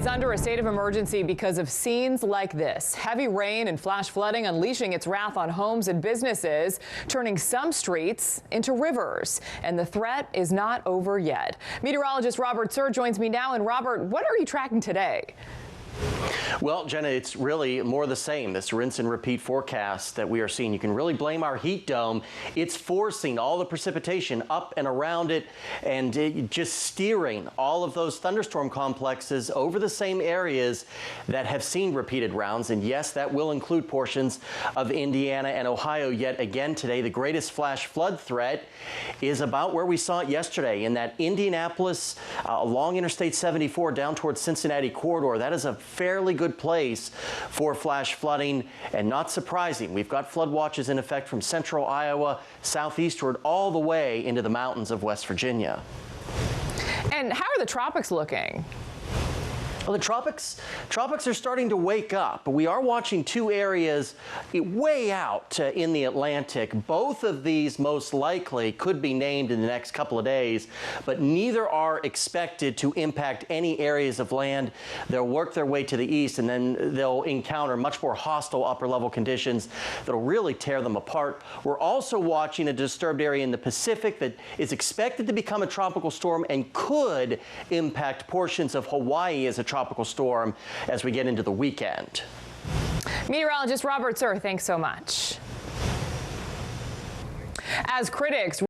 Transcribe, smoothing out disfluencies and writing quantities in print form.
is under a state of emergency because of scenes like this. Heavy rain and flash flooding unleashing its wrath on homes and businesses, turning some streets into rivers. And the threat is not over yet. Meteorologist Robert Suhr joins me now. And Robert, what are you tracking today? Well, Jenna, it's really more the same. This rinse and repeat forecast that we are seeing. You can really blame our heat dome. It's forcing all the precipitation up and around it and just steering all of those thunderstorm complexes over the same areas that have seen repeated rounds. And yes, that will include portions of Indiana and Ohio. Yet again today, the greatest flash flood threat is about where we saw it yesterday in that Indianapolis along Interstate 74 down towards Cincinnati corridor. That is a fairly good place for flash flooding, and not surprising. We've got flood watches in effect from central Iowa southeastward all the way into the mountains of West Virginia. And how are the tropics looking? Well, the tropics are starting to wake up, but we are watching two areas way out in the Atlantic. Both of these most likely could be named in the next couple of days, but neither are expected to impact any areas of land. They'll work their way to the east, and then they'll encounter much more hostile upper level conditions that'll really tear them apart. We're also watching a disturbed area in the Pacific that is expected to become a tropical storm and could impact portions of Hawaii as a tropical storm as we get into the weekend. Meteorologist Robert Suhr, thanks so much. As critics